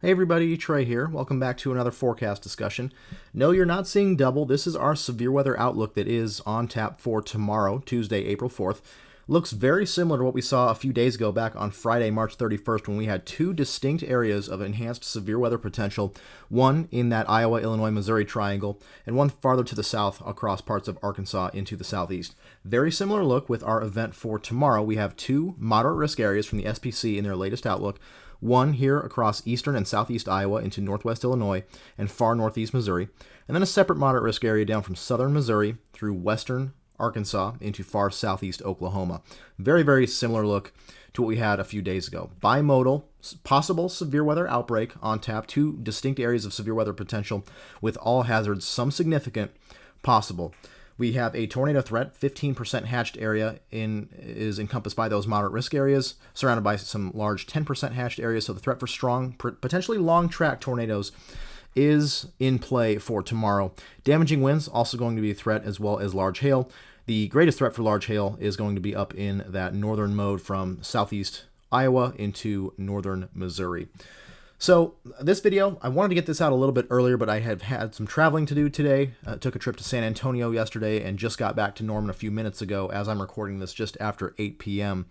Hey everybody, Trey here. Welcome back to another forecast discussion. No, you're not seeing double. This is our severe weather outlook that is on tap for tomorrow, Tuesday, April 4th. Looks very similar to what we saw a few days ago back on Friday, March 31st, when we had two distinct areas of enhanced severe weather potential, one in that Iowa, Illinois, Missouri triangle, and one farther to the south across parts of Arkansas into the southeast. Very similar look with our event for tomorrow. We have two moderate risk areas from the SPC in their latest outlook. One here across eastern and southeast Iowa into northwest Illinois and far northeast Missouri, and then a separate moderate risk area down from southern Missouri through western Arkansas into far southeast Oklahoma. Very, very similar look to what we had a few days ago. Bimodal, possible severe weather outbreak on tap, two distinct areas of severe weather potential with all hazards, some significant, possible. We have a tornado threat, 15% hatched area is encompassed by those moderate risk areas, surrounded by some large 10% hatched areas. So the threat for strong, potentially long track tornadoes is in play for tomorrow. Damaging winds also going to be a threat, as well as large hail. The greatest threat for large hail is going to be up in that northern mode from southeast Iowa into northern Missouri. So this video, I wanted to get this out a little bit earlier, but I have had some traveling to do today. Took a trip to San Antonio yesterday and just got back to Norman a few minutes ago as I'm recording this just after 8 p.m.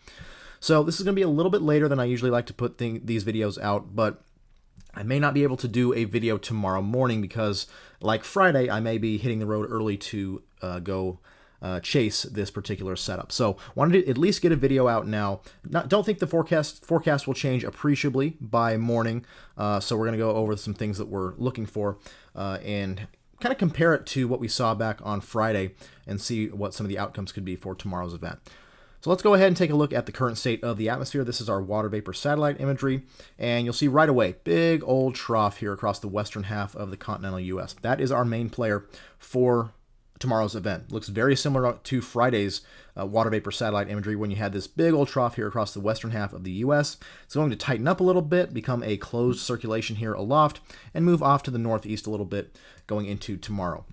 So this is going to be a little bit later than I usually like to put these videos out, but I may not be able to do a video tomorrow morning because, like Friday, I may be hitting the road early to go chase this particular setup. So wanted to at least get a video out now. Don't think the forecast will change appreciably by morning. So we're going to go over some things that we're looking for and kind of compare it to what we saw back on Friday and see what some of the outcomes could be for tomorrow's event. So let's go ahead and take a look at the current state of the atmosphere. This is our water vapor satellite imagery, and you'll see right away, big old trough here across the western half of the continental U.S. That is our main player for tomorrow's event. Looks very similar to Friday's water vapor satellite imagery when you had this big old trough here across the western half of the U.S. It's going to tighten up a little bit, become a closed circulation here aloft, and move off to the northeast a little bit going into tomorrow.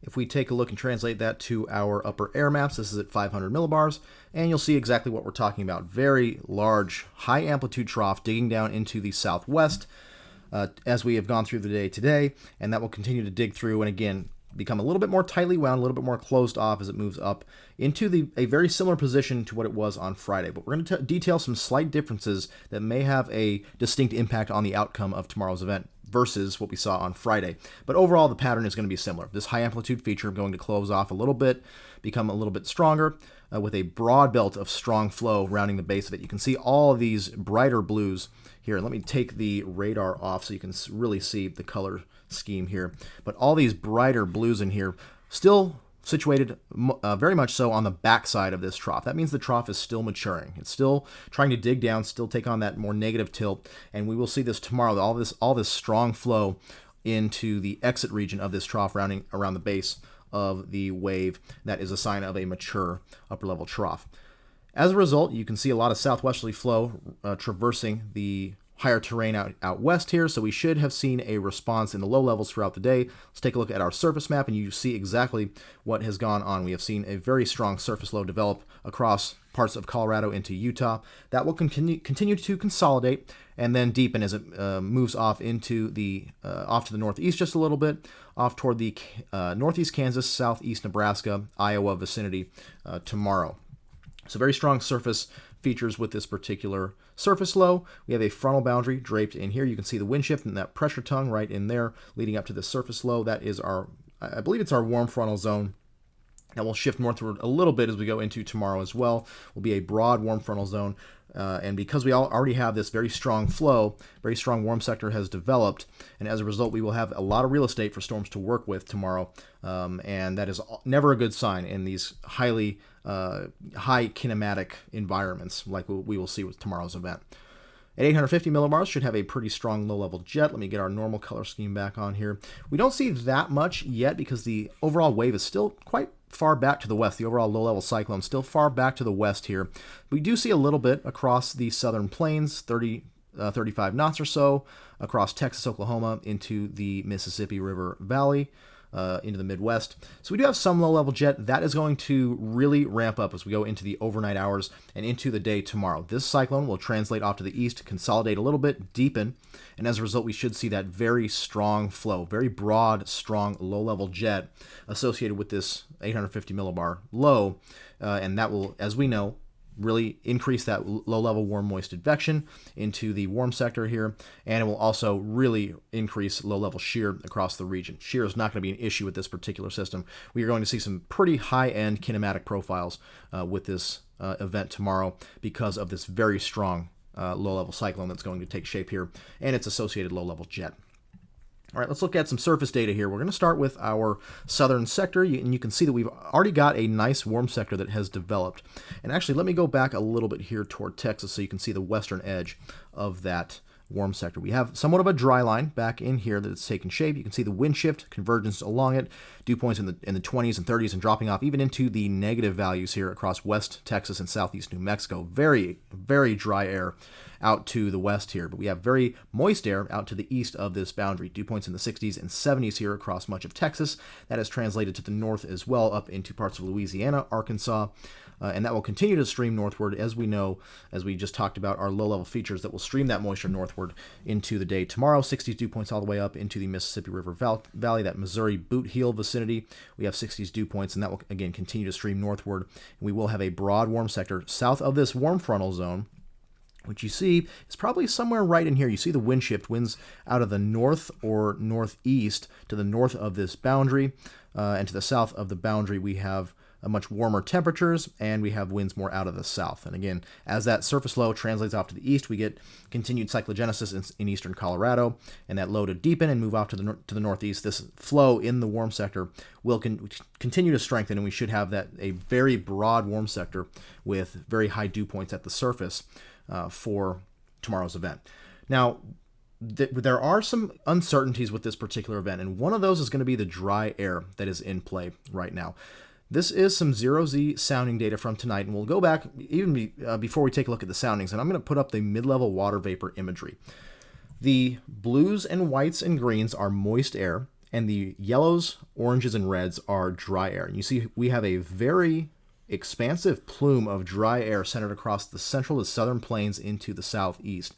If we take a look and translate that to our upper air maps, this is at 500 millibars, and you'll see exactly what we're talking about. Very large, high amplitude trough digging down into the southwest as we have gone through the day today, and that will continue to dig through and again become a little bit more tightly wound, a little bit more closed off as it moves up into a very similar position to what it was on Friday. But we're going to detail some slight differences that may have a distinct impact on the outcome of tomorrow's event versus what we saw on Friday. But overall, the pattern is going to be similar. This high amplitude feature going to close off a little bit, become a little bit stronger with a broad belt of strong flow rounding the base of it. You can see all of these brighter blues here. Let me take the radar off so you can really see the color scheme here. But all these brighter blues in here still situated very much so on the backside of this trough. That means the trough is still maturing. It's still trying to dig down, still take on that more negative tilt, and we will see this tomorrow, all this strong flow into the exit region of this trough rounding around the base of the wave. That is a sign of a mature upper level trough. As a result, you can see a lot of southwesterly flow traversing the higher terrain out west here, so we should have seen a response in the low levels throughout the day. Let's take a look at our surface map, and you see exactly what has gone on. We have seen a very strong surface low develop across parts of Colorado into Utah. That will continue to consolidate and then deepen as it moves off into off to the northeast just a little bit, off toward the northeast Kansas, southeast Nebraska, Iowa vicinity tomorrow. So very strong surface features with this particular surface low. We have a frontal boundary draped in here. You can see the wind shift and that pressure tongue right in there leading up to the surface low. That is I believe it's our warm frontal zone. That will shift northward a little bit as we go into tomorrow as well. Will be a broad warm frontal zone. And because we already have this very strong flow, very strong warm sector has developed, and as a result, we will have a lot of real estate for storms to work with tomorrow, and that is never a good sign in these high kinematic environments like we will see with tomorrow's event. At 850 millibars, should have a pretty strong low-level jet. Let me get our normal color scheme back on here. We don't see that much yet because the overall wave is still quite far back to the west. The overall low-level cyclone still far back to the west here. We do see a little bit across the southern plains, 35 knots or so, across Texas, Oklahoma, into the Mississippi River Valley. into the Midwest. So we do have some low-level jet. That is going to really ramp up as we go into the overnight hours and into the day tomorrow. This cyclone will translate off to the east, consolidate a little bit, deepen, and as a result, we should see that very strong flow, very broad, strong, low-level jet associated with this 850 millibar low, and that will, as we know, really increase that low-level warm moist advection into the warm sector here, and it will also really increase low-level shear across the region. Shear is not going to be an issue with this particular system. We are going to see some pretty high-end kinematic profiles with this event tomorrow because of this very strong low-level cyclone that's going to take shape here and its associated low-level jet. All right, let's look at some surface data here. We're going to start with our southern sector, and you can see that we've already got a nice warm sector that has developed. And actually, let me go back a little bit here toward Texas so you can see the western edge of that warm sector. We have somewhat of a dry line back in here that it's taken shape. You can see the wind shift convergence along it, dew points in the 20s and 30s and dropping off even into the negative values here across West Texas and Southeast New Mexico. Very, very dry air out to the west here, but we have very moist air out to the east of this boundary. Dew points in the 60s and 70s here across much of Texas. That is translated to the north as well, up into parts of Louisiana, Arkansas, and that will continue to stream northward, as we know, as we just talked about, our low-level features that will stream that moisture northward into the day tomorrow. 60s dew points all the way up into the Mississippi River Valley, that Missouri Boot Heel vicinity. We have 60s dew points, and that will, again, continue to stream northward. We will have a broad warm sector south of this warm frontal zone, which you see is probably somewhere right in here. You see the wind shift, winds out of the north or northeast to the north of this boundary, and to the south of the boundary we have much warmer temperatures, and we have winds more out of the south. And again, as that surface low translates off to the east, we get continued cyclogenesis in eastern Colorado, and that low to deepen and move off to the northeast. This flow in the warm sector will continue to strengthen, and we should have that a very broad warm sector with very high dew points at the surface for tomorrow's event. Now, there are some uncertainties with this particular event, and one of those is going to be the dry air that is in play right now. This is some 0Z sounding data from tonight, and we'll go back even before we take a look at the soundings, and I'm going to put up the mid-level water vapor imagery. The blues and whites and greens are moist air, and the yellows, oranges, and reds are dry air. And you see we have a very expansive plume of dry air centered across the central to southern plains into the southeast.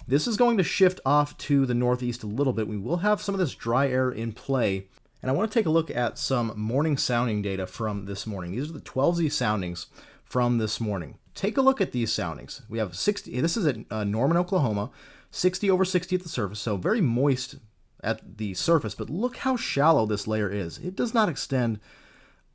This is going to shift off to the northeast a little bit. We will have some of this dry air in play. And I want to take a look at some morning sounding data from this morning. These are the 12Z soundings from this morning. Take a look at these soundings. We have 60, this is at Norman, Oklahoma, 60 over 60 at the surface, so very moist at the surface, but look how shallow this layer is. It does not extend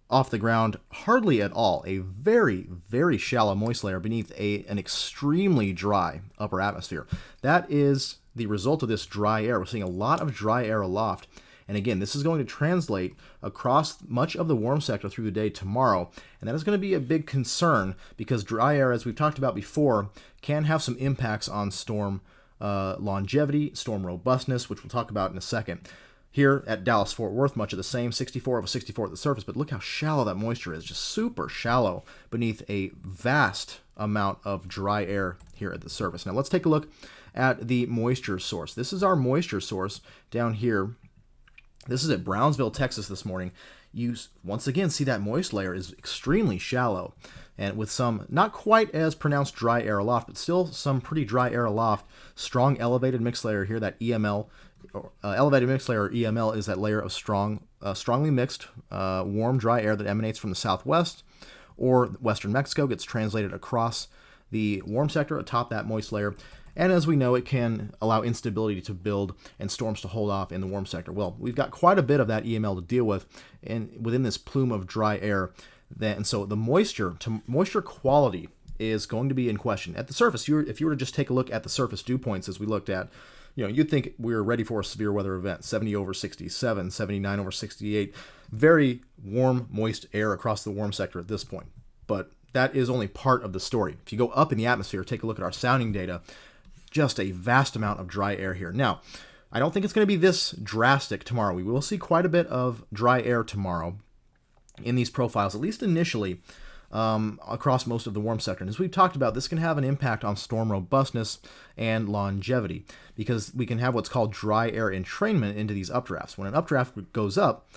off the ground hardly at all. A very, very shallow moist layer beneath an extremely dry upper atmosphere. That is the result of this dry air. We're seeing a lot of dry air aloft. And again, this is going to translate across much of the warm sector through the day tomorrow. And that is going to be a big concern because dry air, as we've talked about before, can have some impacts on storm longevity, storm robustness, which we'll talk about in a second. Here at Dallas-Fort Worth, much of the same, 64 over 64 at the surface, but look how shallow that moisture is, just super shallow beneath a vast amount of dry air here at the surface. Now let's take a look at the moisture source. This is our moisture source down here. This is at Brownsville, Texas this morning. You once again see that moist layer is extremely shallow and with some not quite as pronounced dry air aloft, but still some pretty dry air aloft. Strong elevated mixed layer here, that EML. Elevated mixed layer, or EML, is that layer of strongly mixed warm dry air that emanates from the southwest or western Mexico, gets translated across the warm sector atop that moist layer. And as we know, it can allow instability to build and storms to hold off in the warm sector. Well, we've got quite a bit of that EML to deal with within this plume of dry air. And so the moisture quality is going to be in question. At the surface, if you were to just take a look at the surface dew points as we looked at, you'd think we were ready for a severe weather event. 70 over 67, 79 over 68. Very warm, moist air across the warm sector at this point. But that is only part of the story. If you go up in the atmosphere, take a look at our sounding data, just a vast amount of dry air here. Now, I don't think it's going to be this drastic tomorrow. We will see quite a bit of dry air tomorrow in these profiles, at least initially. across most of the warm sector. And as we've talked about, this can have an impact on storm robustness and longevity because we can have what's called dry air entrainment into these updrafts. When an updraft goes up,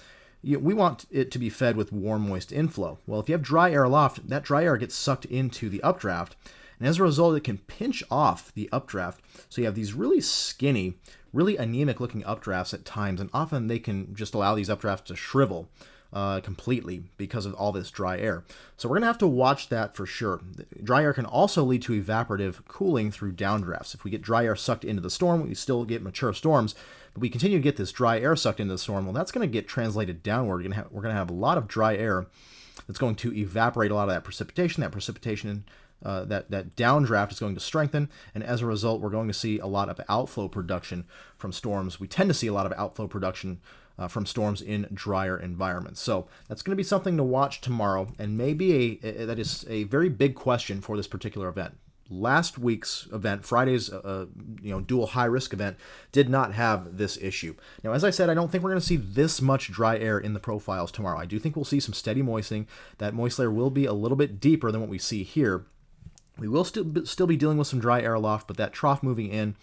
we want it to be fed with warm, moist inflow. Well, if you have dry air aloft, that dry air gets sucked into the updraft, and as a result, it can pinch off the updraft. So you have these really skinny, really anemic-looking updrafts at times, and often they can just allow these updrafts to shrivel completely because of all this dry air. So we're going to have to watch that for sure. Dry air can also lead to evaporative cooling through downdrafts. If we get dry air sucked into the storm, we still get mature storms, but we continue to get this dry air sucked into the storm. Well, that's going to get translated downward. We're going to have a lot of dry air that's going to evaporate a lot of that precipitation. That downdraft is going to strengthen, and as a result, we're going to see a lot of outflow production from storms. We tend to see a lot of outflow production from storms in drier environments. So that's going to be something to watch tomorrow, and maybe that is a very big question for this particular event. Last week's event, Friday's dual high risk event, did not have this issue. Now, as I said, I don't think we're going to see this much dry air in the profiles tomorrow. I do think we'll see some steady moistening. That moist layer will be a little bit deeper than what we see here. We will still be dealing with some dry air aloft, but that trough moving in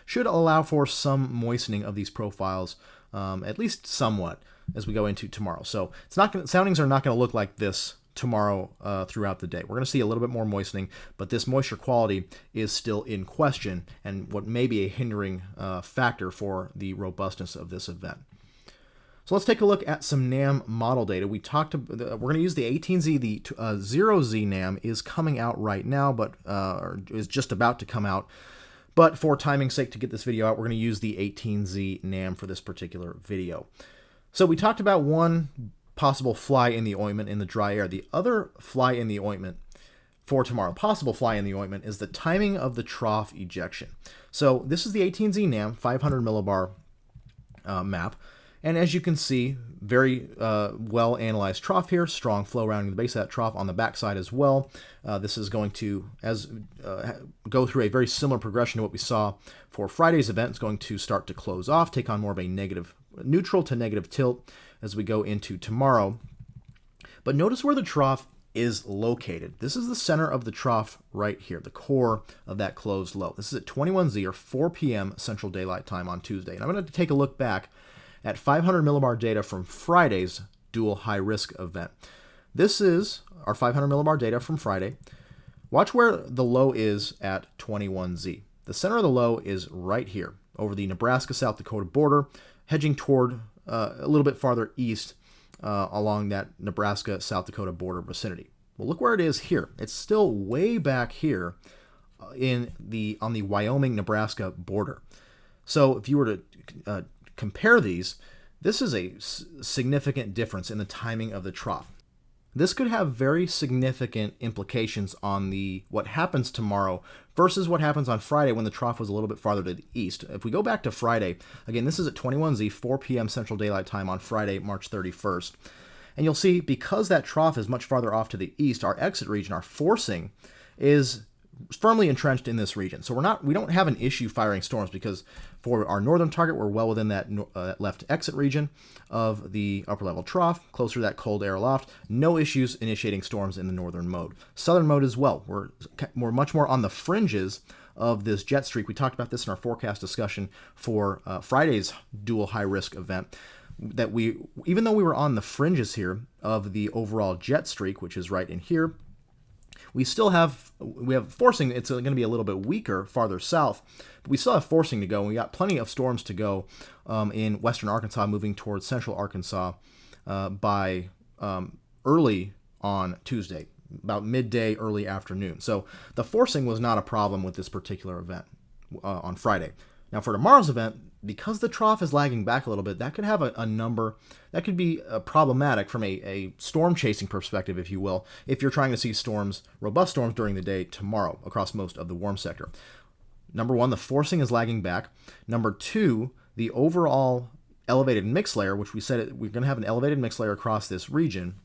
should allow for some moistening of these profiles, at least somewhat, as we go into tomorrow. So soundings are not going to look like this tomorrow throughout the day. We're going to see a little bit more moistening, but this moisture quality is still in question and what may be a hindering factor for the robustness of this event. So let's take a look at some NAM model data. We're going to use the 18Z. The 0Z NAM is coming out right now, but is just about to come out. But for timing's sake, to get this video out, we're going to use the 18Z NAM for this particular video. So we talked about one possible fly in the ointment in the dry air. The other fly in the ointment for tomorrow, possible fly in the ointment, is the timing of the trough ejection. So this is the 18Z NAM 500 millibar map. And as you can see, very well analyzed trough here, strong flow rounding the base of that trough on the backside as well. This is going to go through a very similar progression to what we saw for Friday's event. It's going to start to close off, take on more of a neutral to negative tilt as we go into tomorrow. But notice where the trough is located. This is the center of the trough right here, the core of that closed low. This is at 21Z or 4 p.m. Central Daylight Time on Tuesday. And I'm going to take a look back at 500 millibar data from Friday's dual high risk event. This is our 500 millibar data from Friday. Watch where the low is at 21Z. The center of the low is right here over the Nebraska-South Dakota border, hedging toward a little bit farther east along that Nebraska-South Dakota border vicinity. Well, look where it is here. It's still way back here on the Wyoming-Nebraska border. So if you were to compare these, this is a significant difference in the timing of the trough. This could have very significant implications on what happens tomorrow versus what happens on Friday when the trough was a little bit farther to the east. If we go back to Friday, again, this is at 21Z, 4 p.m. Central Daylight Time on Friday, March 31st. And you'll see because that trough is much farther off to the east, our exit region, our forcing, is firmly entrenched in this region. So we don't have an issue firing storms because for our northern target, we're well within that left exit region of the upper level trough, closer to that cold air aloft. No issues initiating storms in the northern mode. Southern mode as well. We're much more on the fringes of this jet streak. We talked about this in our forecast discussion for Friday's dual high risk event. That even though we were on the fringes here of the overall jet streak, which is right in here, we have forcing. It's going to be a little bit weaker farther south, but we still have forcing to go. And we got plenty of storms to go in western Arkansas, moving towards central Arkansas by early on Tuesday, about midday, early afternoon. So the forcing was not a problem with this particular event on Friday. Now for tomorrow's event, because the trough is lagging back a little bit, that could have a number that could be problematic from a storm chasing perspective, if you will, if you're trying to see storms, robust storms during the day tomorrow across most of the warm sector. Number one, the forcing is lagging back. Number two, the overall elevated mix layer, which we said we're going to have an elevated mix layer across this region,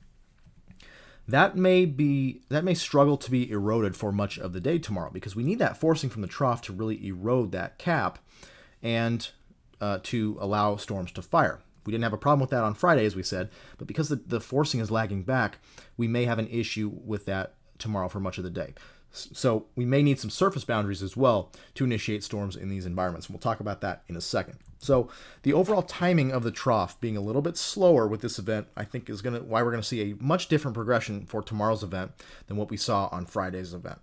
that may struggle to be eroded for much of the day tomorrow because we need that forcing from the trough to really erode that cap and to allow storms to fire. We didn't have a problem with that on Friday, as we said, but because the forcing is lagging back, we may have an issue with that tomorrow for much of the day. So we may need some surface boundaries as well to initiate storms in these environments. We'll talk about that in a second. So the overall timing of the trough being a little bit slower with this event, I think is why we're going to see a much different progression for tomorrow's event than what we saw on Friday's event.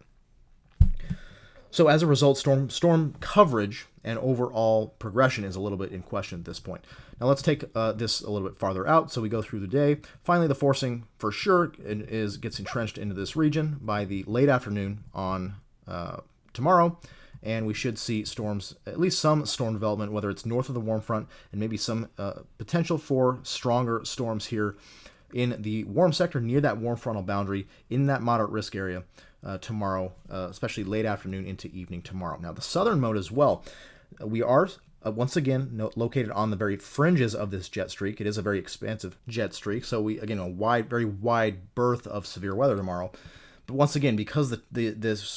So as a result, storm coverage and overall progression is a little bit in question at this point. Now let's take this a little bit farther out. So we go through the day. Finally, the forcing for sure gets entrenched into this region by the late afternoon on tomorrow, and we should see storms, at least some storm development, whether it's north of the warm front, and maybe some potential for stronger storms here in the warm sector near that warm frontal boundary in that moderate risk area tomorrow, especially late afternoon into evening tomorrow. Now the southern mode as well, we are once again located on the very fringes of this jet streak. It is a very expansive jet streak, so we again very wide berth of severe weather tomorrow. But once again, because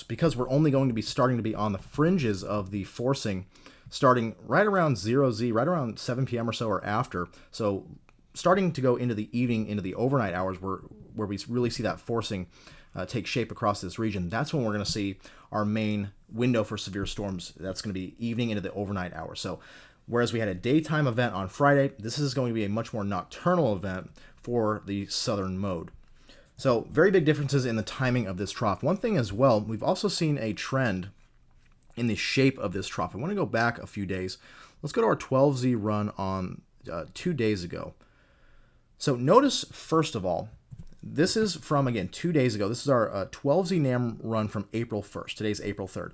because we're only going to be starting to be on the fringes of the forcing, starting right around 0Z, right around 7 p.m. or so or after. So starting to go into the evening, into the overnight hours, where we really see that forcing take shape across this region. That's when we're going to see our main window for severe storms. That's going to be evening into the overnight hours. So whereas we had a daytime event on Friday, this is going to be a much more nocturnal event for the southern mode. So very big differences in the timing of this trough. One thing as well, we've also seen a trend in the shape of this trough. I want to go back a few days. Let's go to our 12Z run on 2 days ago. So notice, first of all, this is from, again, 2 days ago. This is our 12Z NAM run from April 1st. Today's April 3rd.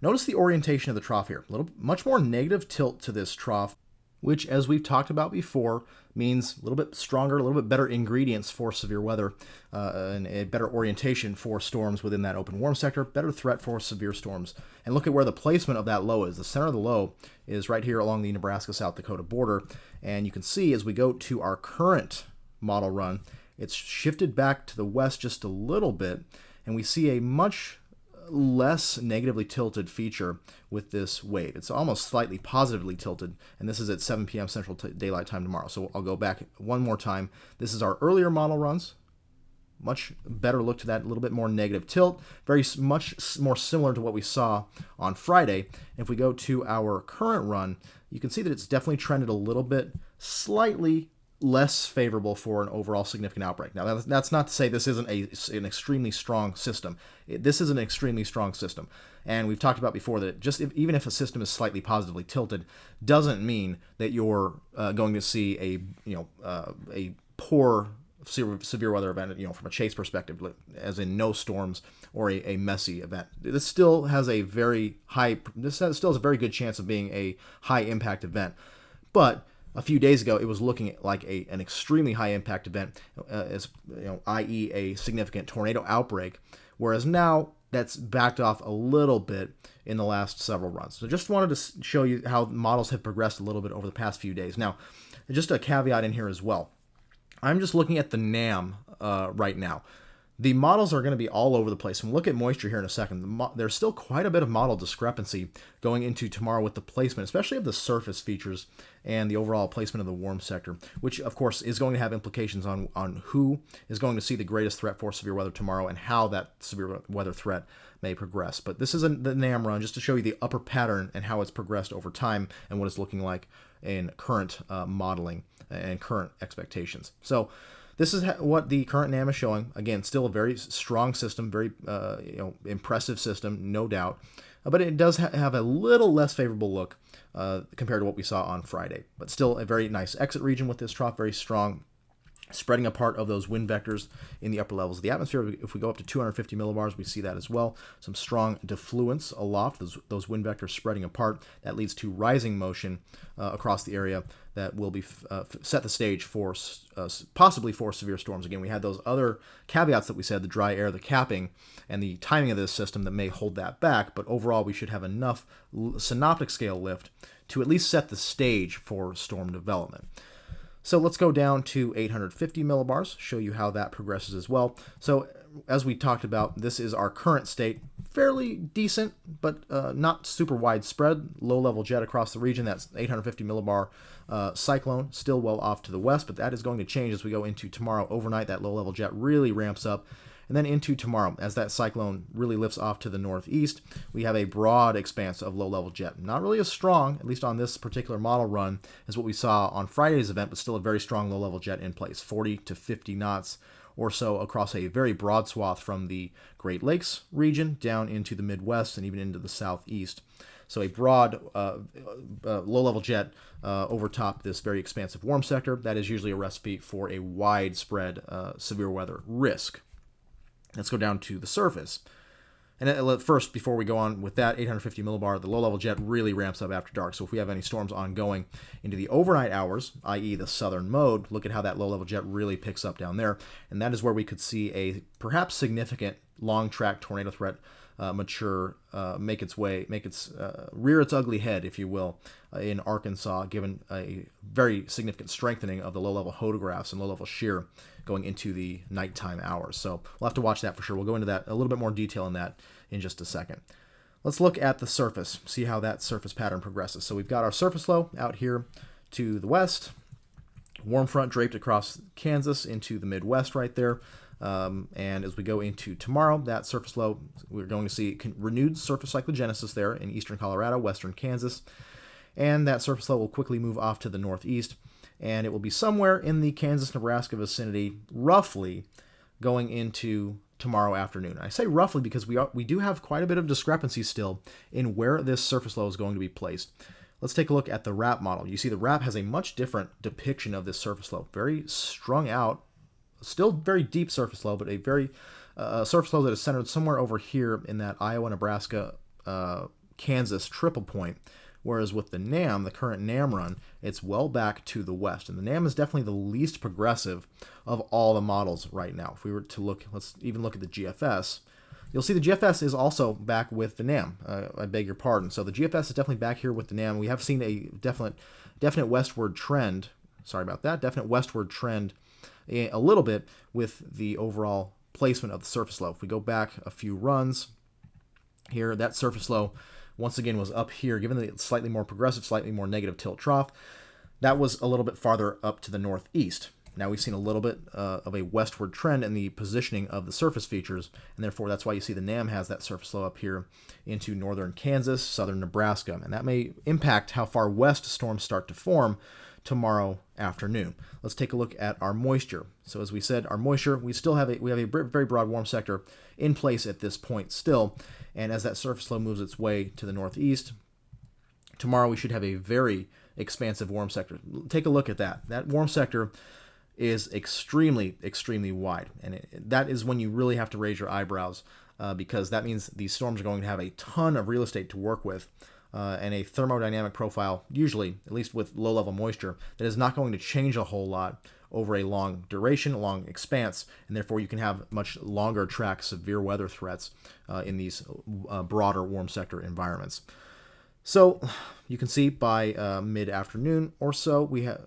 Notice the orientation of the trough here. Much more negative tilt to this trough, which, as we've talked about before, means a little bit stronger, a little bit better ingredients for severe weather, and a better orientation for storms within that open warm sector, better threat for severe storms. And look at where the placement of that low is. The center of the low is right here along the Nebraska-South Dakota border. And you can see as we go to our current model run, it's shifted back to the west just a little bit, and we see a much less negatively tilted feature with this wave. It's almost slightly positively tilted, and this is at 7 p.m. Central Daylight Time tomorrow. So I'll go back one more time. This is our earlier model runs. Much better look to that, a little bit more negative tilt, very much more similar to what we saw on Friday. And if we go to our current run, you can see that it's definitely trended a little bit slightly less favorable for an overall significant outbreak. Now, that's not to say this isn't an extremely strong system. This is an extremely strong system. And we've talked about before that even if a system is slightly positively tilted, doesn't mean that you're going to see a poor severe weather event, from a chase perspective, as in no storms or a messy event. This still has a very very good chance of being a high impact event. But a few days ago, it was looking like an extremely high impact event, i.e. a significant tornado outbreak, whereas now that's backed off a little bit in the last several runs. So just wanted to show you how models have progressed a little bit over the past few days. Now, just a caveat in here as well. I'm just looking at the NAM right now. The models are going to be all over the place. And we'll look at moisture here in a second. There's still quite a bit of model discrepancy going into tomorrow with the placement, especially of the surface features and the overall placement of the warm sector, which, of course, is going to have implications on who is going to see the greatest threat for severe weather tomorrow and how that severe weather threat may progress. But this is the NAM run just to show you the upper pattern and how it's progressed over time and what it's looking like in current modeling and current expectations. So this is what the current NAM is showing. Again, still a very strong system, very impressive system, no doubt. But it does have a little less favorable look compared to what we saw on Friday. But still a very nice exit region with this trough, very strong, spreading apart of those wind vectors in the upper levels of the atmosphere. If we go up to 250 millibars, we see that as well. Some strong defluence aloft, those wind vectors spreading apart. That leads to rising motion across the area that will be set the stage for possibly for severe storms. Again, we had those other caveats that we said, the dry air, the capping, and the timing of this system that may hold that back. But overall, we should have enough synoptic scale lift to at least set the stage for storm development. So let's go down to 850 millibars, show you how that progresses as well. So as we talked about, this is our current state. Fairly decent, but not super widespread. Low-level jet across the region. That's 850 millibar cyclone, still well off to the west, but that is going to change as we go into tomorrow overnight. That low-level jet really ramps up. And then into tomorrow, as that cyclone really lifts off to the northeast, we have a broad expanse of low-level jet. Not really as strong, at least on this particular model run, as what we saw on Friday's event, but still a very strong low-level jet in place, 40 to 50 knots or so across a very broad swath from the Great Lakes region down into the Midwest and even into the Southeast. So a broad low-level jet over top this very expansive warm sector. That is usually a recipe for a widespread severe weather risk. Let's go down to the surface. And first, before we go on with that, 850 millibar, the low-level jet really ramps up after dark. So if we have any storms ongoing into the overnight hours, i.e. the southern mode, look at how that low-level jet really picks up down there. And that is where we could see a perhaps significant long-track tornado threat rear its ugly head, if you will, in Arkansas, given a very significant strengthening of the low-level hodographs and low-level shear going into the nighttime hours. So we'll have to watch that for sure. We'll go into that a little bit more detail in that in just a second. Let's look at the surface, see how that surface pattern progresses. So we've got our surface low out here to the west, warm front draped across Kansas into the Midwest right there. And as we go into tomorrow, that surface low, we're going to see renewed surface cyclogenesis there in eastern Colorado, western Kansas. And that surface low will quickly move off to the northeast, and it will be somewhere in the Kansas-Nebraska vicinity, roughly going into tomorrow afternoon. I say roughly because we do have quite a bit of discrepancy still in where this surface low is going to be placed. Let's take a look at the RAP model. You see the RAP has a much different depiction of this surface low. Very strung out, still very deep surface low, but a very surface low that is centered somewhere over here in that Iowa, Nebraska, Kansas triple point. Whereas with the NAM, the current NAM run, it's well back to the west. And the NAM is definitely the least progressive of all the models right now. If we were to look, let's even look at the GFS. You'll see the GFS is also back with the NAM. I beg your pardon. So the GFS is definitely back here with the NAM. We have seen a definite westward trend. Sorry about that. Definite westward trend a little bit with the overall placement of the surface low. If we go back a few runs here, that surface low once again was up here, given the slightly more progressive, slightly more negative tilt trough. That was a little bit farther up to the northeast. Now we've seen a little bit of a westward trend in the positioning of the surface features, and therefore that's why you see the NAM has that surface low up here into northern Kansas, southern Nebraska, and that may impact how far west storms start to form tomorrow afternoon. Let's take a look at our moisture. So as we said, our moisture, we have a very broad warm sector in place at this point still, and as that surface low moves its way to the northeast, tomorrow we should have a very expansive warm sector. Take a look at that. That warm sector is extremely wide, and that is when you really have to raise your eyebrows because that means these storms are going to have a ton of real estate to work with. And a thermodynamic profile, usually, at least with low-level moisture, that is not going to change a whole lot over a long duration, a long expanse, and therefore you can have much longer track severe weather threats in these broader warm sector environments. So you can see by mid-afternoon or so, we have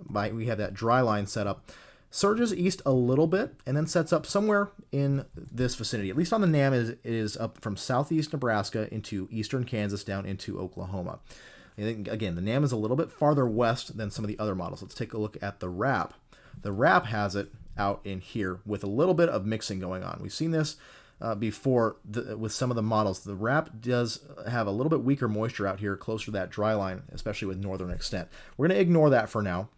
that dry line set up. Surges east a little bit and then sets up somewhere in this vicinity. At least on the NAM, it is up from southeast Nebraska into eastern Kansas down into Oklahoma. I think, again, the NAM is a little bit farther west than some of the other models. Let's take a look at the RAP. The RAP has it out in here with a little bit of mixing going on. We've seen this before with some of the models. The RAP does have a little bit weaker moisture out here closer to that dry line, especially with northern extent. We're going to ignore that for now.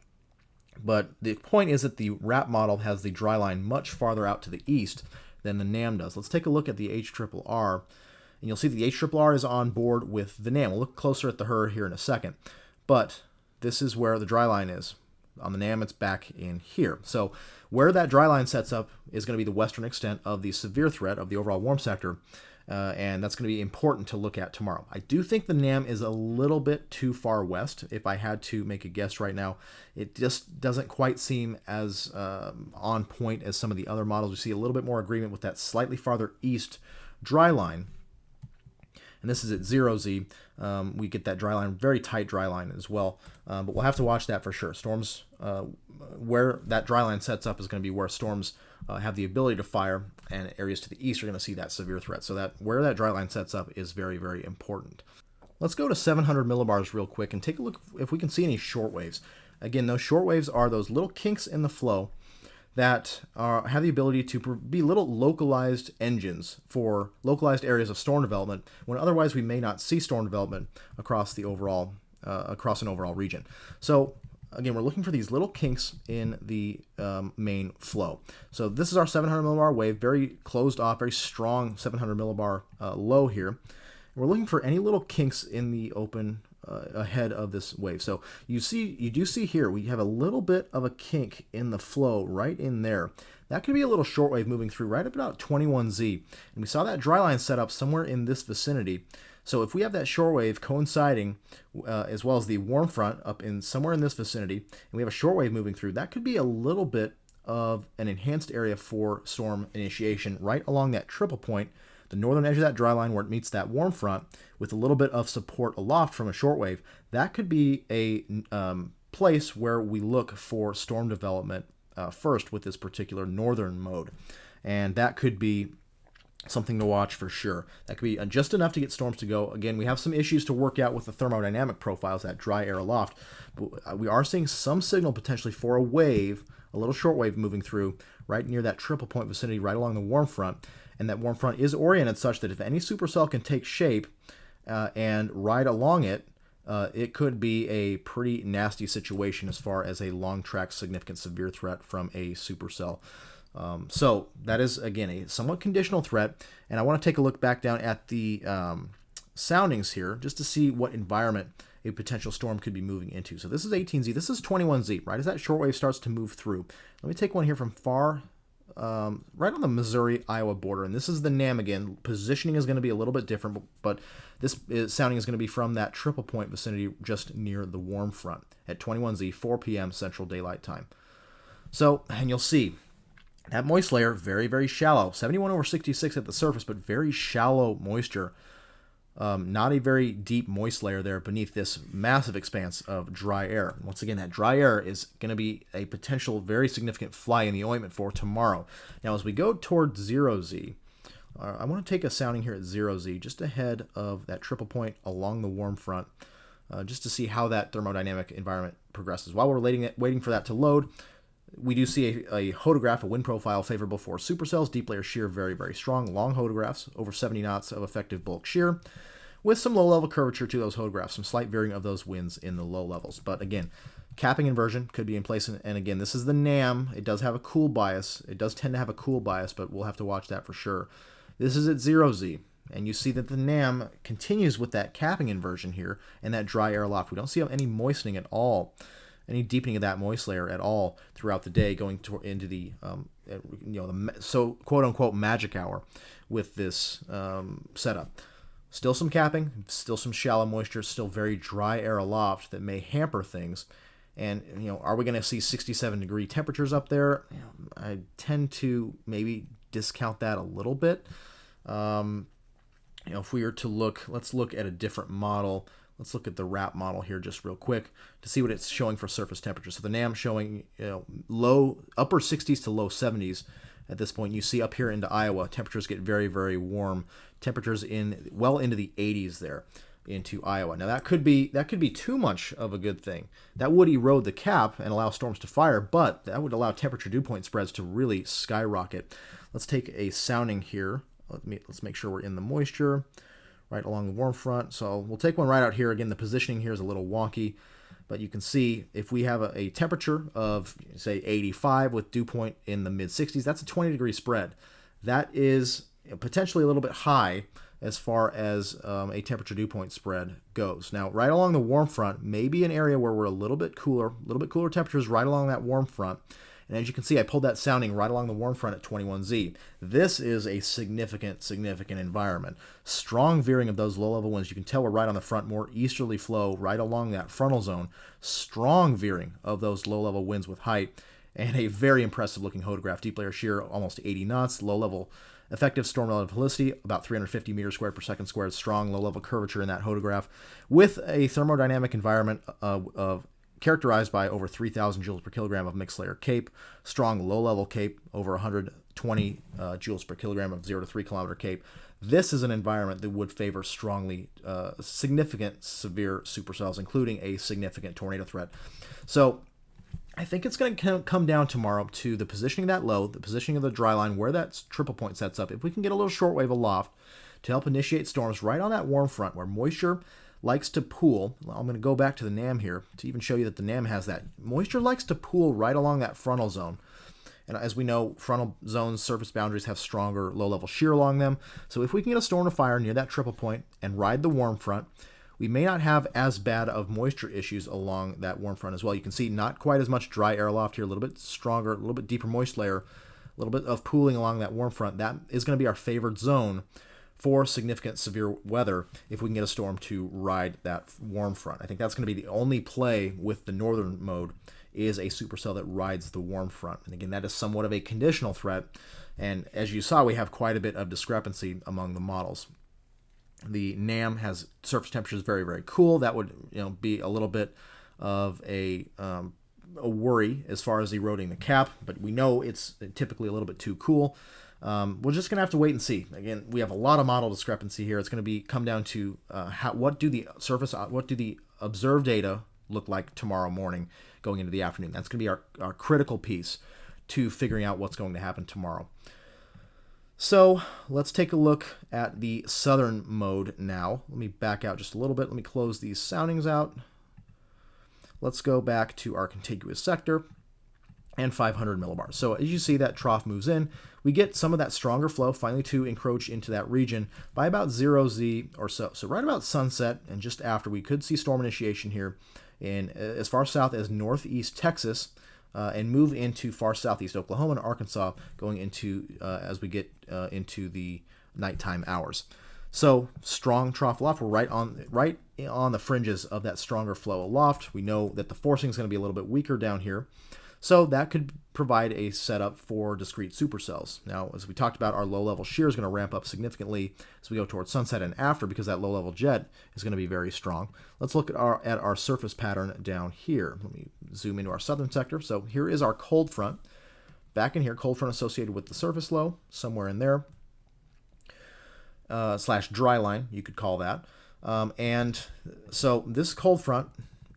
But the point is that the RAP model has the dry line much farther out to the east than the NAM does. Let's take a look at the HRRR, and you'll see the HRRR is on board with the NAM. We'll look closer at the HRRR here in a second. But this is where the dry line is. On the NAM, it's back in here. So where that dry line sets up is going to be the western extent of the severe threat of the overall warm sector, and that's going to be important to look at tomorrow. I do think the NAM is a little bit too far west. If I had to make a guess right now, it just doesn't quite seem as on point as some of the other models. We see a little bit more agreement with that slightly farther east dry line. and this is at 0Z. We get that dry line, very tight dry line as well, but we'll have to watch that for sure. Storms, where that dry line sets up is going to be where storms have the ability to fire, and areas to the east are going to see that severe threat. So that where that dry line sets up is very, very important. Let's go to 700 millibars real quick and take a look if we can see any short waves. Again, those short waves are those little kinks in the flow that have the ability to be little localized engines for localized areas of storm development, when otherwise we may not see storm development across the overall across an overall region. So again, we're looking for these little kinks in the main flow. So this is our 700 millibar wave, very closed off, very strong 700 millibar low here. And we're looking for any little kinks in the open ahead of this wave. So you do see here we have a little bit of a kink in the flow right in there. That could be a little short wave moving through right about 21Z, and we saw that dry line set up somewhere in this vicinity. So if we have that short wave coinciding as well as the warm front up in somewhere in this vicinity, and we have a short wave moving through, that could be a little bit of an enhanced area for storm initiation right along that triple point, the northern edge of that dry line where it meets that warm front, with a little bit of support aloft from a short wave. That could be a place where we look for storm development first with this particular northern mode. And that could be something to watch for sure. That could be just enough to get storms to go. Again, we have some issues to work out with the thermodynamic profiles, that dry air aloft. But we are seeing some signal potentially for a wave, a little short wave moving through right near that triple point vicinity, right along the warm front. And that warm front is oriented such that if any supercell can take shape and ride along it, it could be a pretty nasty situation as far as a long track significant severe threat from a supercell. So that is, again, a somewhat conditional threat. And I want to take a look back down at the soundings here just to see what environment a potential storm could be moving into. So this is 18Z. This is 21Z, right as that shortwave starts to move through. Let me take one here from far, right on the Missouri-Iowa border. And this is the NAM again. Positioning is going to be a little bit different, but this sounding is going to be from that triple point vicinity just near the warm front at 21Z, 4 p.m. Central Daylight Time. So, and you'll see that moist layer, very, very shallow, 71/66 at the surface, but very shallow moisture. Not a very deep moist layer there beneath this massive expanse of dry air. Once again, that dry air is going to be a potential very significant fly in the ointment for tomorrow. Now, as we go toward 0Z, I want to take a sounding here at 0Z, just ahead of that triple point along the warm front, just to see how that thermodynamic environment progresses. While we're waiting for that to load, we do see a hodograph, a wind profile favorable for supercells, deep layer shear very, very strong, long hodographs, over 70 knots of effective bulk shear, with some low-level curvature to those hodographs, some slight veering of those winds in the low levels. But again, capping inversion could be in place, and again, this is the NAM. It does have a cool bias. It does tend to have a cool bias, but we'll have to watch that for sure. This is at 0Z, and you see that the NAM continues with that capping inversion here and that dry air aloft. We don't see any moistening at all, any deepening of that moist layer at all throughout the day, going into the so quote unquote magic hour with this setup. Still some capping, still some shallow moisture, still very dry air aloft that may hamper things. And are we going to see 67-degree temperatures up there? I tend to maybe discount that a little bit. If we were to look, let's look at a different model. Let's look at the WRAP model here just real quick to see what it's showing for surface temperature. So the NAM showing upper 60s to low 70s at this point. You see up here into Iowa, temperatures get very, very warm. Temperatures well into the 80s there into Iowa. Now that could be too much of a good thing. That would erode the cap and allow storms to fire, but that would allow temperature dew point spreads to really skyrocket. Let's take a sounding here. Let's make sure we're in the moisture right along the warm front. So we'll take one right out here. Again, the positioning here is a little wonky, but you can see if we have a temperature of, say, 85 with dew point in the mid-60s, that's a 20-degree spread. That is potentially a little bit high as far as a temperature dew point spread goes. Now, right along the warm front may be an area where we're a little bit cooler temperatures right along that warm front. And as you can see, I pulled that sounding right along the warm front at 21Z. This is a significant environment. Strong veering of those low-level winds. You can tell we're right on the front, more easterly flow right along that frontal zone. Strong veering of those low-level winds with height. and a very impressive looking hodograph. Deep layer shear, almost 80 knots. Low level effective storm relative helicity, about 350 meters squared per second squared. Strong low level curvature in that hodograph, with a thermodynamic environment of characterized by over 3,000 joules per kilogram of mixed layer CAPE. Strong low level CAPE, over 120 joules per kilogram of 0 to 3 kilometer CAPE. This is an environment that would favor strongly significant severe supercells, including a significant tornado threat. So I think it's going to come down tomorrow to the positioning of that low, the positioning of the dry line, where that triple point sets up. If we can get a little shortwave aloft to help initiate storms right on that warm front where moisture likes to pool. I'm going to go back to the NAM here to even show you that the NAM has that. Moisture likes to pool right along that frontal zone. And as we know, frontal zones, surface boundaries have stronger low-level shear along them. So if we can get a storm to fire near that triple point and ride the warm front, we may not have as bad of moisture issues along that warm front as well. You can see not quite as much dry air aloft here, a little bit stronger, a little bit deeper moist layer, a little bit of pooling along that warm front. That is going to be our favored zone for significant severe weather if we can get a storm to ride that warm front. I think that's going to be the only play with the northern mode, is a supercell that rides the warm front. And again, that is somewhat of a conditional threat. And as you saw, we have quite a bit of discrepancy among the models. The NAM has surface temperatures very, very cool. That would be a little bit of a worry as far as eroding the cap, but we know it's typically a little bit too cool. We're just going to have to wait and see. Again, we have a lot of model discrepancy here. It's going to come down to what do the observed data look like tomorrow morning going into the afternoon. That's going to be our critical piece to figuring out what's going to happen tomorrow. So let's take a look at the southern mode now. Let me back out just a little bit. Let me close these soundings out. Let's go back to our contiguous sector and 500 millibars. So as you see, that trough moves in. We get some of that stronger flow finally to encroach into that region by about 0Z or so. So right about sunset and just after, we could see storm initiation here in as far south as northeast Texas, and move into far southeast Oklahoma and Arkansas, going into as we get into the nighttime hours. So strong trough aloft. We're right on the fringes of that stronger flow aloft. We know that the forcing is going to be a little bit weaker down here. So that could provide a setup for discrete supercells. Now, as we talked about, our low-level shear is going to ramp up significantly as we go towards sunset and after, because that low-level jet is going to be very strong. Let's look at our surface pattern down here. Let me zoom into our southern sector. So here is our cold front. Back in here, cold front associated with the surface low, somewhere in there, slash dry line, you could call that. And so this cold front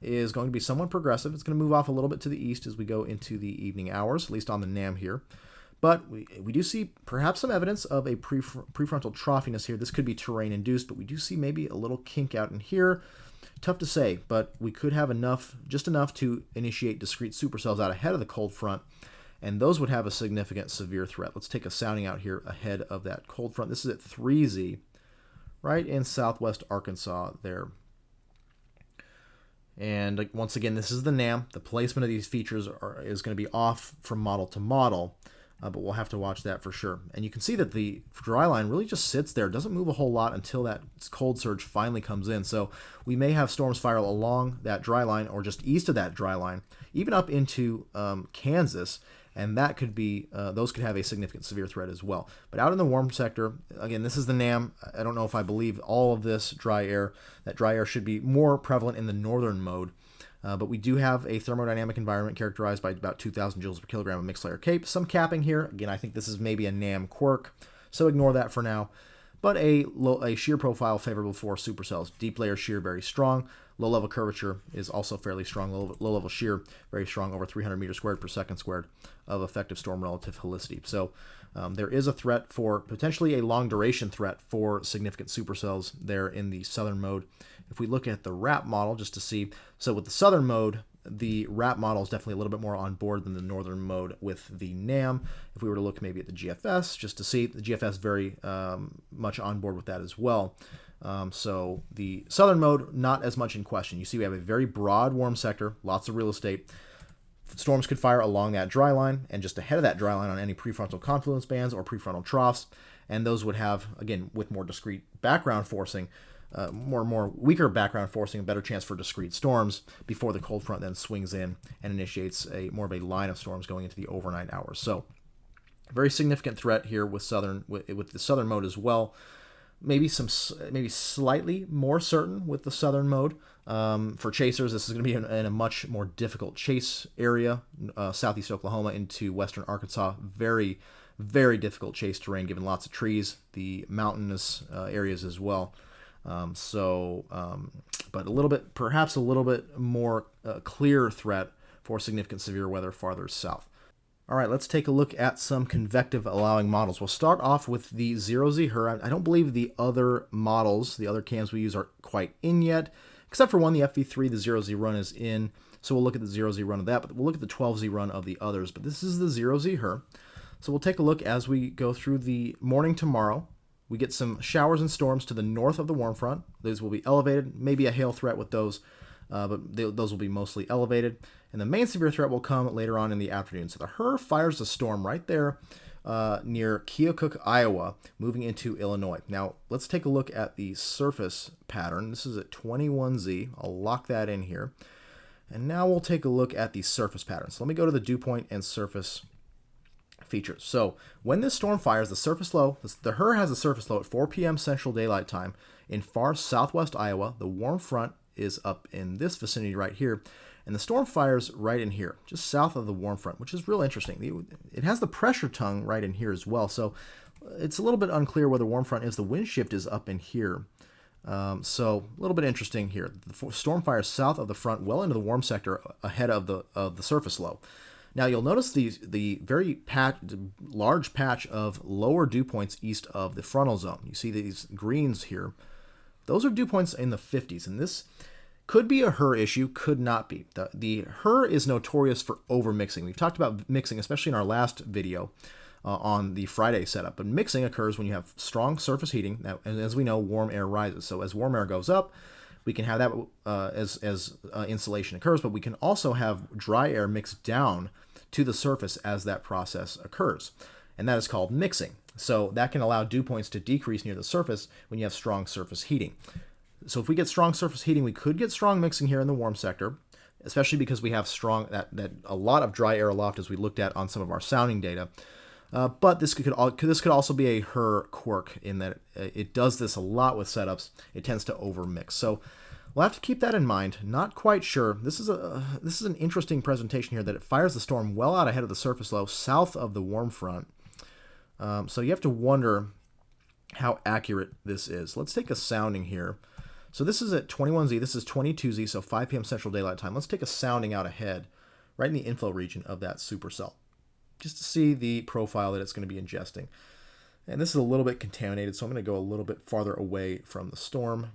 is going to be somewhat progressive. It's going to move off a little bit to the east as we go into the evening hours, at least on the NAM here. But we do see perhaps some evidence of a prefrontal troughiness here. This could be terrain induced, but we do see maybe a little kink out in here. Tough to say, but we could have just enough to initiate discrete supercells out ahead of the cold front, and those would have a significant severe threat. Let's take a sounding out here ahead of that cold front. This is at 3Z, right in southwest Arkansas there. And once again, this is the NAM. The placement of these features is going to be off from model to model, but we'll have to watch that for sure. And you can see that the dry line really just sits there, doesn't move a whole lot until that cold surge finally comes in. So we may have storms fire along that dry line or just east of that dry line, even up into Kansas, and that could be those could have a significant severe threat as well. But out in the warm sector, again, this is the NAM. I don't know if I believe all of this dry air. That dry air should be more prevalent in the northern mode. But we do have a thermodynamic environment characterized by about 2,000 joules per kilogram of mixed layer CAPE. Some capping here. Again, I think this is maybe a NAM quirk, so ignore that for now. But a shear profile favorable for supercells. Deep layer shear very strong. Low level curvature is also fairly strong. Low level shear very strong, over 300 meters squared per second squared of effective storm relative helicity. So there is a threat for potentially a long duration threat for significant supercells there in the southern mode. If we look at the WRAP model just to see, so with the southern mode, the WRAP model is definitely a little bit more on board than the northern mode with the NAM. If we were to look maybe at the GFS, just to see, the GFS very much on board with that as well. So the southern mode, not as much in question. You see we have a very broad warm sector, lots of real estate. Storms could fire along that dry line and just ahead of that dry line on any prefrontal confluence bands or prefrontal troughs, and those would have, again, with more discrete background forcing, more weaker background forcing, a better chance for discrete storms before the cold front then swings in and initiates more of a line of storms going into the overnight hours. So very significant threat here with the southern mode as well. Maybe slightly more certain with the southern mode. For chasers, this is going to be in a much more difficult chase area, southeast Oklahoma into western Arkansas. Very, very difficult chase terrain given lots of trees, the mountainous areas as well. But perhaps a little bit more clear threat for significant severe weather farther south. All right, let's take a look at some convective allowing models. We'll start off with the 0Z HRR. I don't believe the other models, the other cams we use are quite in yet, except for one, the FV3, the 0Z run is in. So we'll look at the 0Z run of that, but we'll look at the 12Z run of the others. But this is the 0Z HRR. So we'll take a look as we go through the morning tomorrow. We get some showers and storms to the north of the warm front. Those will be elevated, maybe a hail threat with those, but those will be mostly elevated. And the main severe threat will come later on in the afternoon. So the HRR fires a storm right there near Keokuk, Iowa, moving into Illinois. Now, let's take a look at the surface pattern. This is at 21Z. I'll lock that in here. And now we'll take a look at the surface pattern. So let me go to the dew point and surface features. So when this storm fires, the surface low, the HRR has a surface low at 4 p.m. Central Daylight Time in far southwest Iowa. The warm front is up in this vicinity right here. And the storm fires right in here, just south of the warm front, which is real interesting. It has the pressure tongue right in here as well. So it's a little bit unclear where the warm front is. The wind shift is up in here. So a little bit interesting here. The storm fires south of the front, well into the warm sector ahead of the surface low. Now you'll notice the very large patch of lower dew points east of the frontal zone. You see these greens here. Those are dew points in the 50s, and this could be a HRR issue, could not be. The HRR is notorious for overmixing. We've talked about mixing, especially in our last video on the Friday setup. But mixing occurs when you have strong surface heating. Now, and as we know, warm air rises. So as warm air goes up, we can have that as insulation occurs, but we can also have dry air mixed down to the surface as that process occurs. And that is called mixing. So that can allow dew points to decrease near the surface when you have strong surface heating. So if we get strong surface heating, we could get strong mixing here in the warm sector, especially because we have a lot of dry air aloft as we looked at on some of our sounding data. But this could also be a HRR quirk in that it does this a lot with setups. It tends to overmix. So we'll have to keep that in mind. Not quite sure. This is an interesting presentation here that it fires the storm well out ahead of the surface low, south of the warm front. So you have to wonder how accurate this is. Let's take a sounding here. So this is at 21Z, this is 22Z, so 5 p.m. Central Daylight Time. Let's take a sounding out ahead, right in the inflow region of that supercell, just to see the profile that it's going to be ingesting. And this is a little bit contaminated, so I'm going to go a little bit farther away from the storm.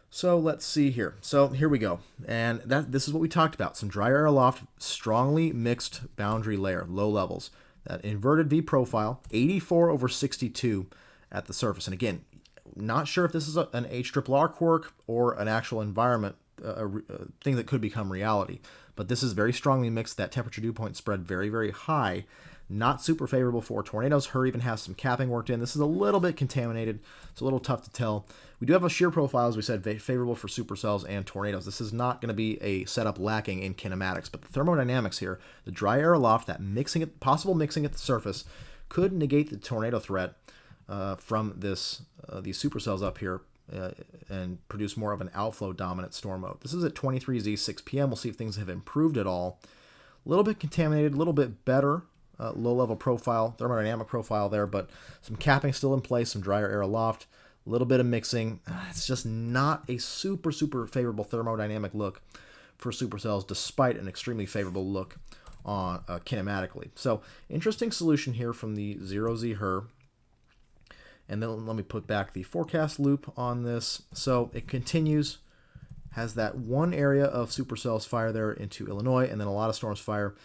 So let's see here. So here we go. And this is what we talked about. Some dry air aloft, strongly mixed boundary layer, low levels. That inverted V profile, 84/62 at the surface. And again, not sure if this is an HRRR quirk or an actual environment thing that could become reality. But this is very strongly mixed. That temperature dew point spread very, very high. Not super favorable for tornadoes. HRR even has some capping worked in. This is a little bit contaminated. It's a little tough to tell. We do have a shear profile, as we said, favorable for supercells and tornadoes. This is not going to be a setup lacking in kinematics. But the thermodynamics here, the dry air aloft, that possible mixing at the surface, could negate the tornado threat from these supercells up here and produce more of an outflow dominant storm mode. This is at 23Z, 6 p.m. We'll see if things have improved at all. A little bit contaminated, a little bit better low-level profile, thermodynamic profile there, but some capping still in place, some drier air aloft, a little bit of mixing. It's just not a super favorable thermodynamic look for supercells, despite an extremely favorable look on kinematically. So interesting solution here from the 0Z HRR. And then let me put back the forecast loop on this. So it continues, has that one area of supercells fire there into Illinois, and then a lot of storms fire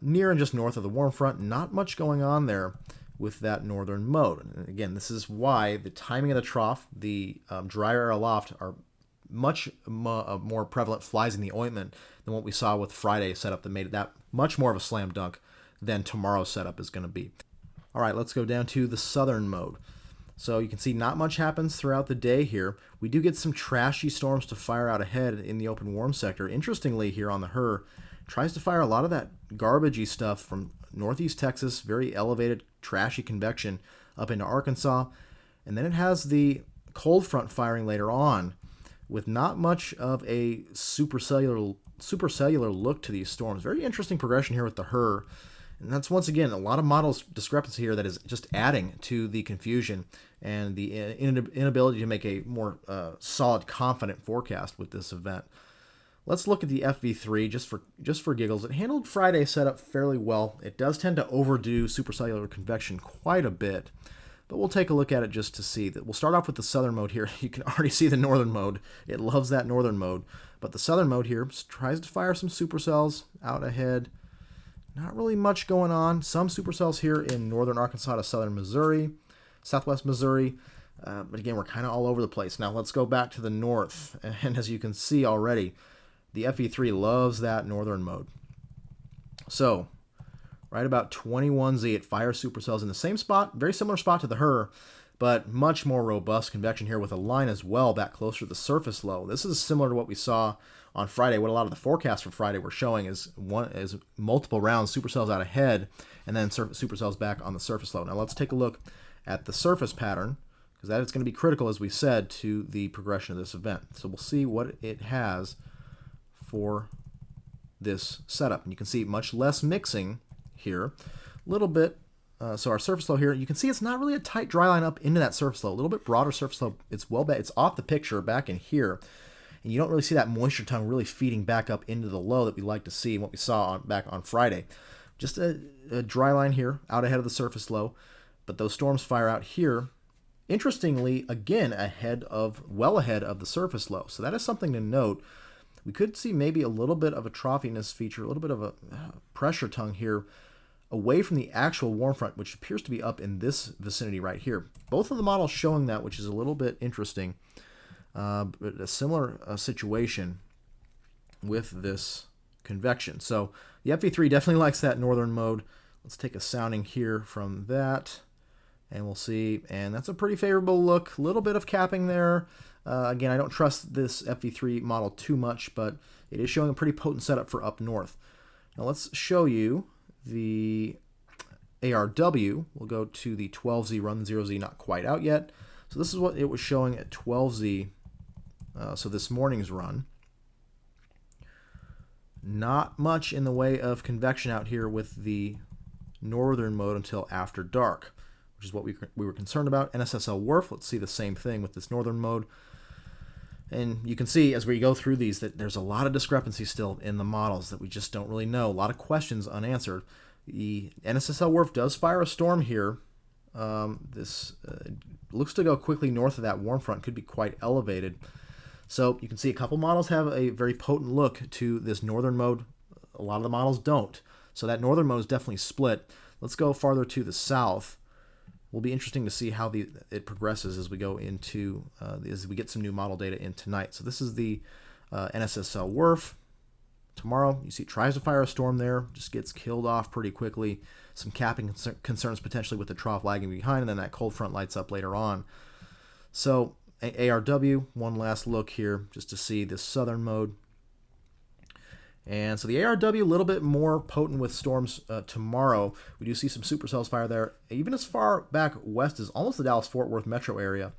near and just north of the warm front. Not much going on there with that northern mode. And again, this is why the timing of the trough, the drier air aloft, are much more prevalent flies in the ointment than what we saw with Friday's setup that made that much more of a slam dunk than tomorrow's setup is going to be. All right, let's go down to the southern mode. So you can see not much happens throughout the day here. We do get some trashy storms to fire out ahead in the open warm sector. Interestingly, here on the HER, tries to fire a lot of that garbagey stuff from northeast Texas, very elevated, trashy convection up into Arkansas. And then it has the cold front firing later on with not much of a supercellular look to these storms. Very interesting progression here with the HER. And that's, once again, a lot of models discrepancy here that is just adding to the confusion and the inability to make a more solid, confident forecast with this event. Let's look at the FV3 just for giggles. It handled Friday's setup fairly well. It does tend to overdo supercellular convection quite a bit, but we'll take a look at it just to see that. We'll start off with the southern mode here. You can already see the northern mode. It loves that northern mode, but the southern mode here tries to fire some supercells out ahead. Not really much going on. Some supercells here in northern Arkansas to southern Missouri, southwest Missouri. But again, we're kind of all over the place. Now let's go back to the north. And as you can see already, the FE3 loves that northern mode. So right about 21Z, it fires supercells in the same spot, very similar spot to the HER, but much more robust convection here with a line as well back closer to the surface low. This is similar to what we saw on Friday. What a lot of the forecasts for Friday were showing is multiple rounds, supercells out ahead, and then supercells back on the surface low. Now let's take a look at the surface pattern, because that is going to be critical, as we said, to the progression of this event. So we'll see what it has for this setup. And you can see much less mixing here, a little bit. So our surface low here, you can see it's not really a tight dry line up into that surface low. A little bit broader surface low. It's it's off the picture back in here. And you don't really see that moisture tongue really feeding back up into the low that we like to see and what we saw back on Friday. Just a dry line here out ahead of the surface low, but those storms fire out here, interestingly, again, well ahead of the surface low. So that is something to note. We could see maybe a little bit of a troughiness feature, a little bit of a pressure tongue here away from the actual warm front, which appears to be up in this vicinity right here. Both of the models showing that, which is a little bit interesting. But a similar situation with this convection. So the FV3 definitely likes that northern mode. Let's take a sounding here from that, and we'll see. And that's a pretty favorable look. A little bit of capping there. Again, I don't trust this FV3 model too much, but it is showing a pretty potent setup for up north. Now let's show you the ARW. We'll go to the 12Z, run 0Z, not quite out yet. So this is what it was showing at 12Z. So this morning's run. Not much in the way of convection out here with the northern mode until after dark, which is what we were concerned about. NSSL WRF, let's see the same thing with this northern mode. And you can see as we go through these that there's a lot of discrepancy still in the models that we just don't really know. A lot of questions unanswered. The NSSL WRF does fire a storm here. This looks to go quickly north of that warm front, could be quite elevated. So you can see a couple models have a very potent look to this northern mode. A lot of the models don't. So that northern mode is definitely split. Let's go farther to the south. Will be interesting to see how it progresses as we go into as we get some new model data in tonight. So this is the NSSL WRF. Tomorrow, you see it tries to fire a storm there, just gets killed off pretty quickly. Some capping concerns potentially with the trough lagging behind, and then that cold front lights up later on. So ARW, one last look here just to see this southern mode. And so the ARW, a little bit more potent with storms tomorrow. We do see some supercells fire there, even as far back west as almost the Dallas-Fort Worth metro area.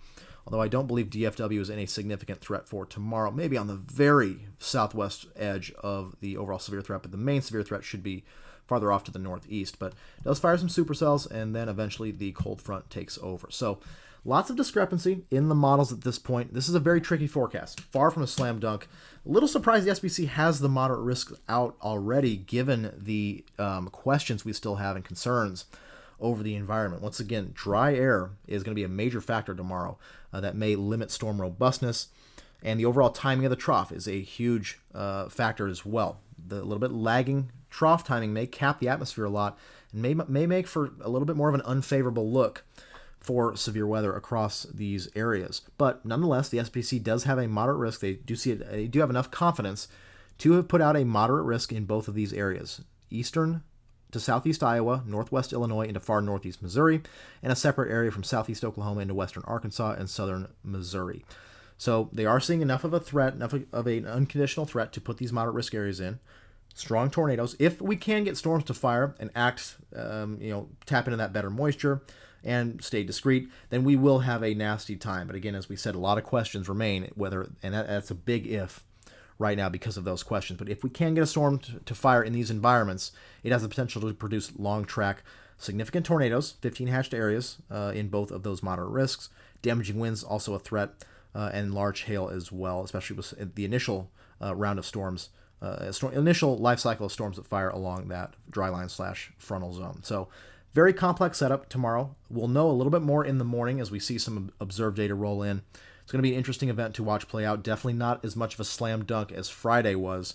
Although I don't believe DFW is any significant threat for tomorrow. Maybe on the very southwest edge of the overall severe threat, but the main severe threat should be farther off to the northeast. But it does fire some supercells, and then eventually the cold front takes over. So lots of discrepancy in the models at this point. This is a very tricky forecast, far from a slam dunk. A little surprised the SBC has the moderate risk out already, given the questions we still have and concerns over the environment. Once again, dry air is going to be a major factor tomorrow that may limit storm robustness, and the overall timing of the trough is a huge factor as well. The little bit lagging trough timing may cap the atmosphere a lot and may make for a little bit more of an unfavorable look for severe weather across these areas. But nonetheless, the SPC does have a moderate risk. They do have enough confidence to have put out a moderate risk in both of these areas, eastern to southeast Iowa, northwest Illinois, into far northeast Missouri, and a separate area from southeast Oklahoma into western Arkansas and southern Missouri. So they are seeing enough of a threat, enough of an unconditional threat to put these moderate risk areas in. Strong tornadoes. If we can get storms to fire and act, tap into that better moisture and stay discrete, then we will have a nasty time. But again, as we said, a lot of questions remain, that's a big if right now because of those questions. But if we can get a storm to fire in these environments, it has the potential to produce long track significant tornadoes, 15 hatched areas in both of those moderate risks. Damaging winds also a threat, and large hail as well, especially with the initial round of storms, initial life cycle of storms that fire along that dry line / frontal zone. So very complex setup tomorrow. We'll know a little bit more in the morning as we see some observed data roll in. It's going to be an interesting event to watch play out. Definitely not as much of a slam dunk as Friday was,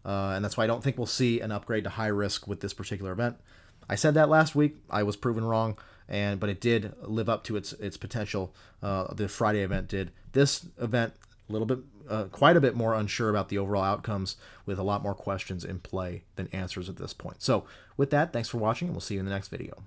and that's why I don't think we'll see an upgrade to high risk with this particular event. I said that last week. I was proven wrong, but it did live up to its potential. The Friday event did. This event, quite a bit more unsure about the overall outcomes, with a lot more questions in play than answers at this point. So with that, thanks for watching, and we'll see you in the next video.